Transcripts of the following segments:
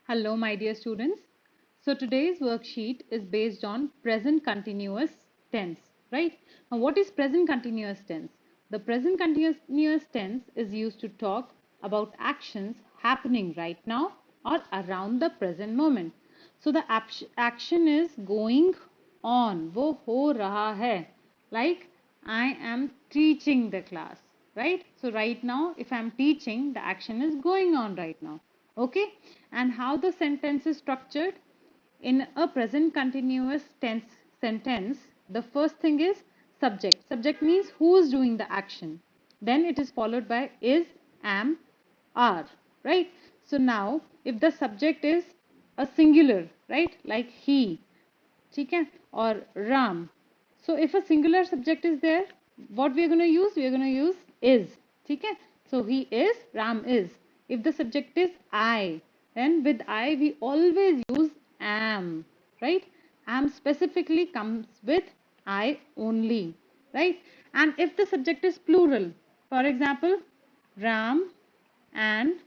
Hello, my dear students. So today's worksheet is based on present continuous tense, right? Now, what is present continuous tense? The present continuous tense is used to talk about actions happening right now or around the present moment. So the action is going on. वो हो रहा है. Like I am teaching the class, right? So right now, if I'm teaching, the action is going on right now. Okay, and how the sentence is structured in a present continuous tense sentence. The first thing is subject means who is doing the action, then it is followed by is, am, are, right? So now if the subject is a singular, right, like he, ठीक है, or Ram. So if a singular subject is there, what we are going to use? We are going to use is. ठीक है? So he is, Ram is. If the subject is I, then with I we always use am, right? Am specifically comes with I only, right? And if the subject is plural, for example, Ram and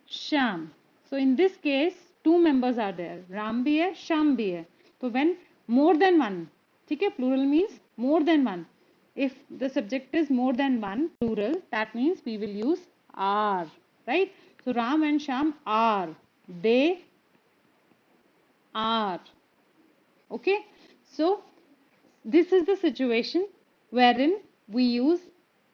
Sham. So in this case, two members are there. Ram bhi hai, Sham bhi hai. So when more than one, ठीक है, plural means more than one. If the subject is more than one, plural, that means we will use are, right? So Ram and Sham are. They are. Okay. So this is the situation wherein we use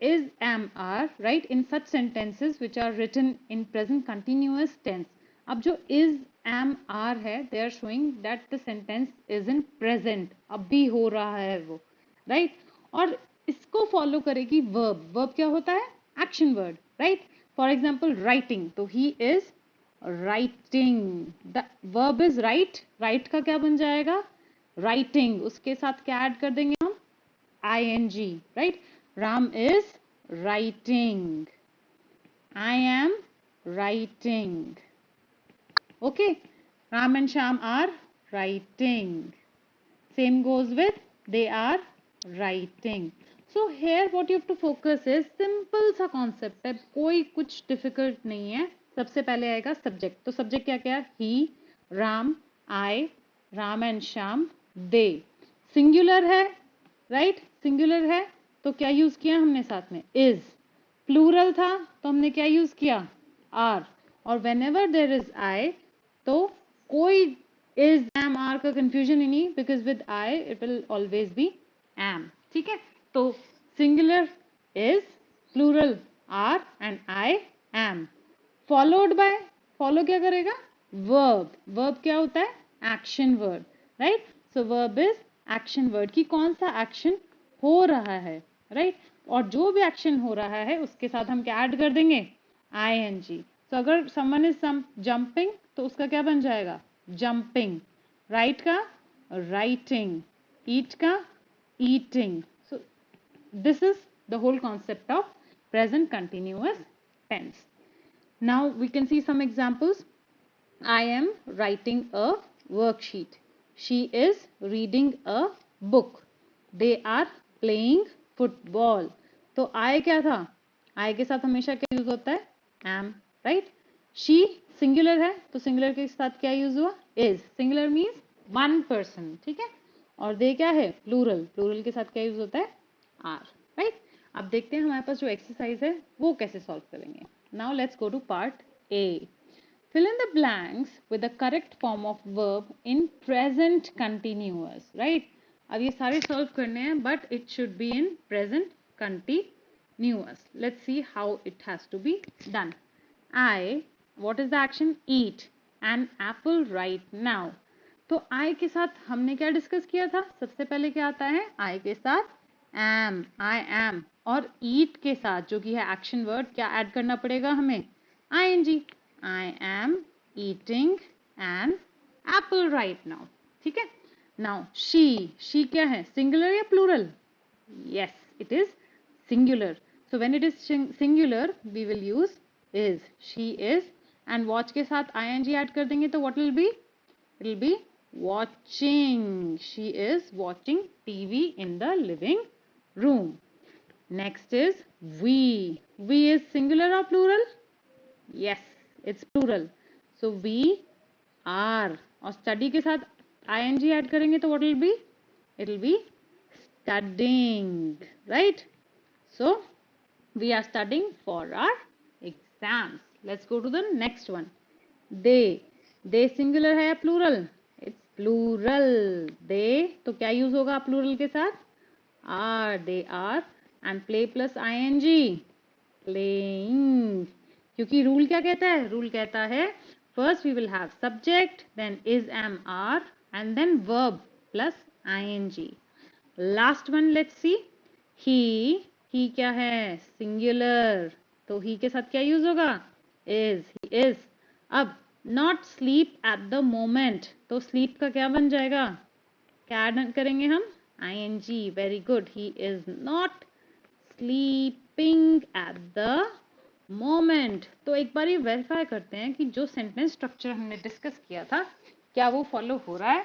is, am, are, right, in such sentences which are written in present continuous tense. अब जो is, am, are है, they are showing that the sentence is in present, अभी हो रहा है वो, right? और इसको follow करेगी verb क्या होता है? Action word, right? For example, writing, तो he is writing, the verb is write का क्या बन जाएगा? Writing, उसके साथ क्या ऐड कर देंगे हम? ing, right? Ram is writing. I am writing. Okay. Ram and Sham are writing. Same goes with they are writing. So here what you have to focus is simple सा concept है, कोई कुछ difficult नहीं है. सबसे पहले आएगा subject. तो subject क्या क्या? He, Ram, I, Ram and Sham, they. Singular है, right? Singular है तो क्या use किया हमने साथ में? Is. Plural था तो हमने क्या use किया? Are. और whenever there is I तो कोई is, am, are का confusion ही नहीं, because with I it will always be am. ठीक है? तो singular is, plural are and I am. Followed by, follow क्या करेगा? Verb. Verb क्या होता है? Action word. Right? So verb is action word कि कौन सा action हो रहा है, right? और जो भी action हो रहा है उसके साथ हम क्या add कर देंगे? ing. तो अगर someone is jumping तो उसका क्या बन जाएगा? Jumping. Write का writing. Eat का eating. So this is the whole concept of present continuous tense. Now we can see some examples. I am writing a worksheet. She is reading a book. They are playing football. तो I क्या था? I के साथ हमेशा क्या use होता है? Am, right? She singular है तो singular के साथ क्या यूज हुआ? Is. Singular means one person, ठीक है? और they क्या है? Plural. Plural के साथ क्या यूज होता है? Are, right? अब देखते हैं हमारे पास जो एक्सरसाइज है वो कैसे सॉल्व करेंगे. Now let's go to part A. Fill in the blanks with the correct form of verb in present continuous, right? अब ये सारे सॉल्व करने हैं but it should be in present continuous. Let's see how it has to be done. I, what is the action? Eat an apple right now. तो I के साथ हमने क्या डिस्कस किया था? सबसे पहले क्या आता है? I के साथ am, I am, और eat के साथ जो कि है एक्शन वर्ड क्या ऐड करना पड़ेगा हमें? ing. I am eating an apple right now. ठीक है? Now she क्या है? Singular या plural? Yes, it is singular. So when it is singular, we will use is. She is, and watch के साथ ing ऐड कर देंगे तो what will be? It will be watching. She is watching TV in the living room. Next is we. We is singular or plural? Yes, it's plural. So we are, और study के साथ ing add करेंगे तो what will be, it will be studying, right? So we are studying for our exams. Let's go to the next one. They singular है या plural? It's plural. They, तो क्या use होगा plural के साथ? Are, they are, and play plus ing, playing. क्योंकि rule क्या कहता है? रूल कहता है first we will have subject, then is, am, are, and then verb plus ing. Last one let's see. ही क्या है? सिंगुलर, तो ही के साथ क्या यूज होगा? Is, he is. अब not sleep at the moment, तो स्लीप का क्या बन जाएगा? क्या ऐड करेंगे हम? ing. Very good. He is not sleeping at the moment. तो एक बार ये वेरीफाई करते हैं कि जो सेंटेंस स्ट्रक्चर हमने डिस्कस किया था क्या वो फॉलो हो रहा है.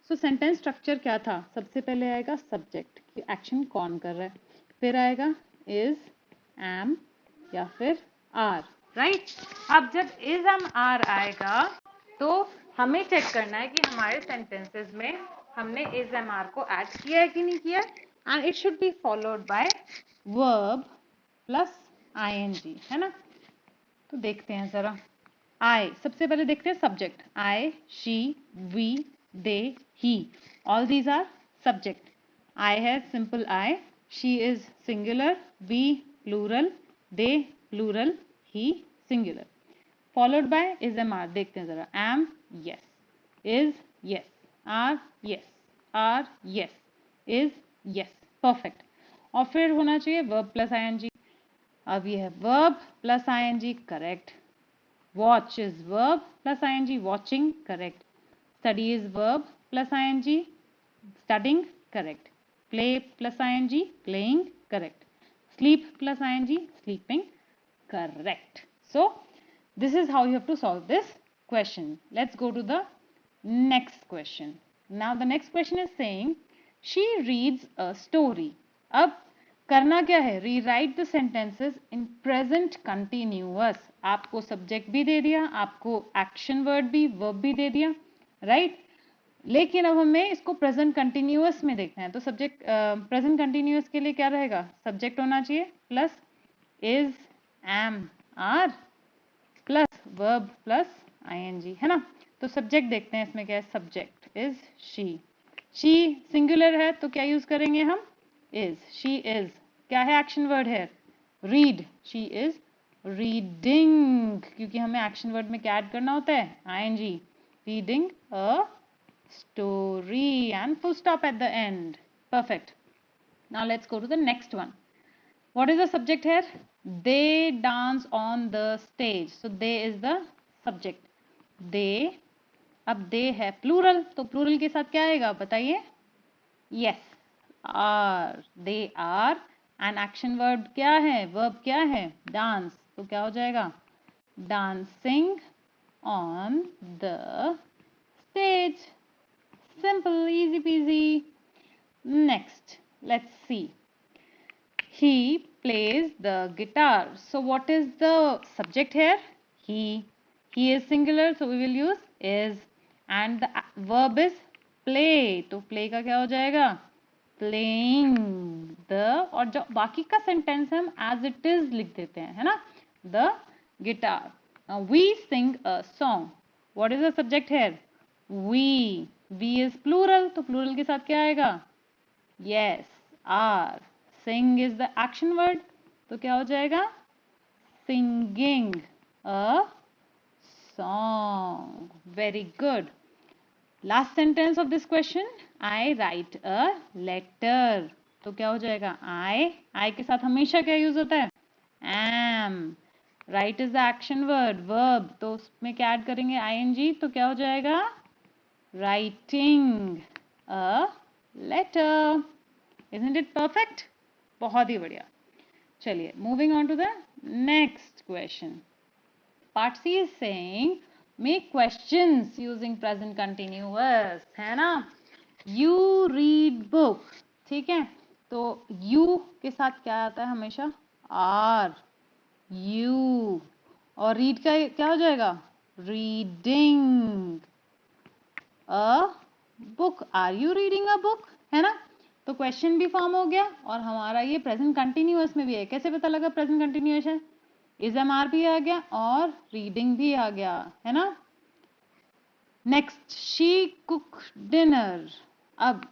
सो सेंटेंस स्ट्रक्चर क्या था? सबसे पहले आएगा सब्जेक्ट, कि एक्शन कौन कर रहा है, फिर आएगा इज, एम या फिर आर, राइट? अब जब इज, एम, आर आएगा तो हमें चेक करना है कि हमारे सेंटेंसेस में हमने इज, एम, आर को ऐड किया है कि नहीं किया है, and it should be followed by verb plus ing, है ना? तो देखते हैं जरा. आई, सबसे पहले देखते हैं subject. I, she, we, they, he, all these are subject. I है simple I, she is singular, we plural, they plural, he singular. Followed by is, am, are. देखते हैं जरा. Am, yes. Is, yes. Are, yes. Are, yes. Is, yes. Perfect. और फिर होना चाहिए verb plus ing. अब ये है verb plus ing, correct. Watch is verb plus ing, watching, correct. Study is verb plus ing, studying, correct. Play plus ing, playing, correct. Sleep plus ing, sleeping, correct. So, this is how you have to solve this question. Let's go to the next question. Now, the next question is saying, she reads a story. अब करना क्या है? Rewrite the sentences in present continuous. आपको subject भी दे दिया, आपको action word भी, verb भी दे दिया, राइट? लेकिन अब हमें इसको प्रेजेंट कंटिन्यूअस में देखना है. तो सब्जेक्ट प्रेजेंट कंटिन्यूअस के लिए क्या रहेगा? सब्जेक्ट होना चाहिए plus is, am, are plus verb plus ing, है ना? तो सब्जेक्ट देखते हैं इसमें क्या है. Subject is she. She singular है तो क्या यूज करेंगे हम? इज. She is. क्या है एक्शन वर्ड है? रीड. शी इज रीडिंग, क्योंकि हमें एक्शन वर्ड में क्या ऐड करना होता है? ing. Reading a story and full stop at the end. Perfect. Now let's go to the next one. What is the subject here? They dance on the stage. So they is the subject. They. अब they है plural, तो plural के साथ क्या आएगा बताइए? Yes, are. They are. And action verb क्या है? Verb क्या है? Dance. तो क्या हो जाएगा? Dancing on the stage. Simple, easy peasy. Next, let's see. He plays the guitar. So what is the subject here? He. He is singular, so we will use is. And the verb is play. तो play का क्या हो जाएगा? Playing the, और जो बाकी का sentence हम as it is लिख देते हैं, है ना? The guitar. Now we sing a song. What is the subject here? We. We is plural, तो plural के साथ क्या आएगा? Yes, are. Sing is the action word, तो क्या हो जाएगा? Singing a song. Very good. Last sentence of this question. I write a letter. तो क्या हो जाएगा? I के साथ हमेशा क्या यूज होता है? Am. Write is the action word, verb. तो उसमें क्या ऐड करेंगे? ing. तो क्या हो जाएगा? Writing a letter. Isn't it perfect? बहुत ही बढ़िया. चलिए, moving on to the next question. Part C is saying make questions using present continuous, है ना? You read book. ठीक है? तो you के साथ क्या आता है हमेशा? are. You. और read का क्या हो जाएगा? reading. A book, are you reading a book, है ना। तो क्वेश्चन भी फॉर्म हो गया और हमारा ये प्रेजेंट कंटिन्यूअस में भी है। कैसे पता लगा प्रेजेंट कंटिन्यूअस है? इज एम आर भी आ गया और रीडिंग भी आ गया, है ना। Next, she cook dinner. अब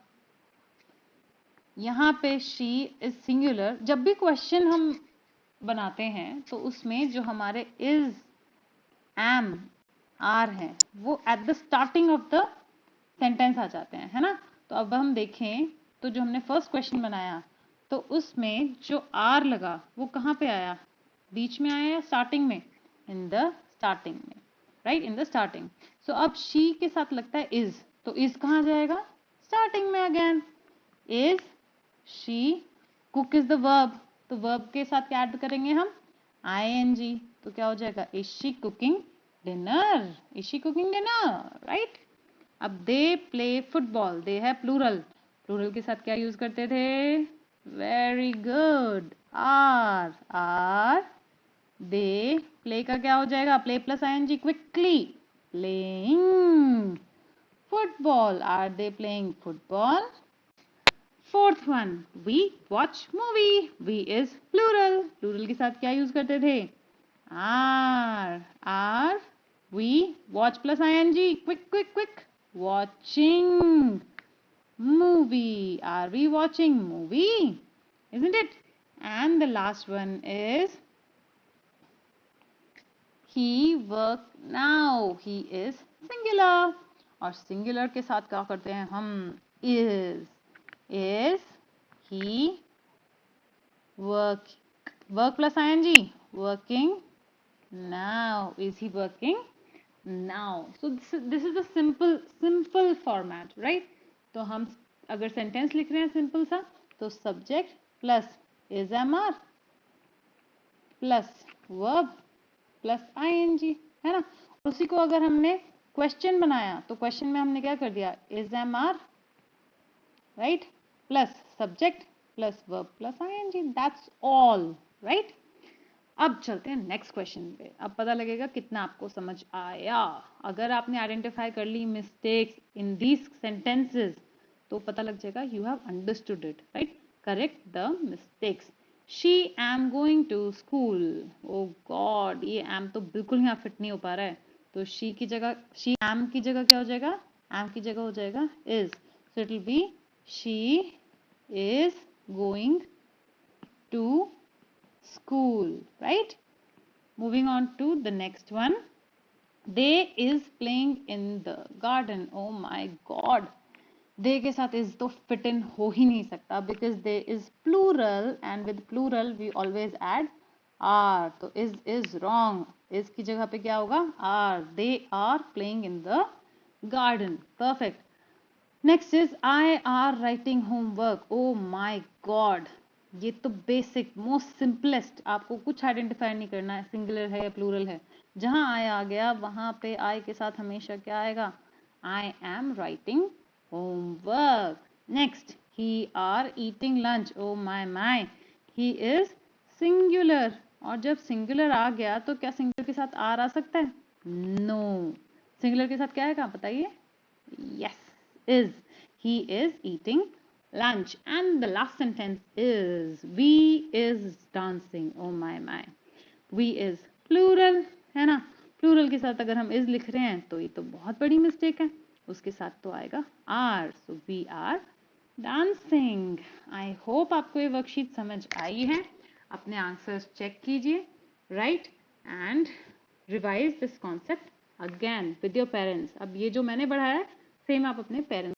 यहाँ पे शी इज सिंगुलर। जब भी क्वेश्चन हम बनाते हैं तो उसमें जो हमारे इज, एम, आर हैं वो at the starting of the sentence आ जाते हैं, है ना। तो अब हम देखें तो जो हमने फर्स्ट क्वेश्चन बनाया तो उसमें जो आर लगा वो कहाँ पे आया? बीच में आया या स्टार्टिंग में? इन द स्टार्टिंग में, राइट, इन द स्टार्टिंग। सो अब शी के साथ लगता है इज, तो इज कहाँ जाएगा? स्टार्टिंग में again. Is she, cook is the verb, तो वर्ब के साथ क्या ऐड करेंगे हम? ing, तो क्या हो जाएगा? Is she cooking dinner, is she cooking dinner, right. अब दे प्ले फुटबॉल, दे है प्लूरल, प्लूरल के साथ क्या यूज करते थे? Very good, are they, play का क्या हो जाएगा? Play plus ing, quickly, playing football, are they playing football. Fourth one, we watch movie, we is plural, plural के साथ क्या यूज करते थे? Are we watch plus ing, quick quick quick, watching movie, are we watching movie, isn't it? And the last one is he work now, he is singular, और singular के साथ क्या करते हैं हम? is he work plus ing, working now, is he working now? So this is a simple format, right? तो हम अगर सेंटेंस लिख रहे हैं सिंपल सा तो subject plus is am are plus verb plus ING, है ना। उसी को अगर हमने क्वेश्चन बनाया तो क्वेश्चन में हमने क्या कर दिया? Is am are, right, plus subject plus verb plus ING, that's all, right. अब चलते हैं नेक्स्ट क्वेश्चन पे। अब पता लगेगा कितना आपको समझ आया। अगर आपने आइडेंटिफाई कर ली मिस्टेक्स इन दीज सेंटेंसेस तो पता लग जाएगा you have understood it, right. Correct the mistakes. She am going to school, oh god, ये एम तो बिल्कुल यहाँ फिट नहीं हो पा रहा है। तो शी की जगह, शी एम की जगह क्या हो जाएगा? एम की जगह हो जाएगा is, so it will be she is going to school, right? Moving on to the next one. They is playing in the garden. Oh my god. They के साथ is तो fit in हो ही नहीं सकता because they is plural and with plural we always add are. तो is wrong. is की जगह पे क्या होगा? are. They are playing in the garden. Perfect. Next is I are writing homework. Oh my god. ये तो basic most simplest, आपको कुछ आइडेंटिफाई नहीं करना है सिंगुलर है या प्लूरल है। जहां आई आ गया वहां पे आई के साथ हमेशा क्या आएगा? I am writing homework. Next, he are eating lunch. Oh my, he is singular, और जब सिंगुलर आ गया तो क्या सिंगुलर के साथ आर आ सकता है? नो। सिंगुलर के साथ क्या आएगा बताइए? Yes, is. He is eating lunch. And the last sentence is we is dancing. Oh my. We is plural, है ना। प्लूरल के साथ अगर हम is लिख रहे हैं तो ये तो बहुत बड़ी मिस्टेक है। उसके साथ तो आएगा are. So we are dancing. I hope आपको ये वर्कशीट समझ आई है। अपने आंसर्स चेक कीजिए, right, and revise this concept again with your parents. अब ये जो मैंने पढ़ाया है सेम आप अपने पेरेंट्स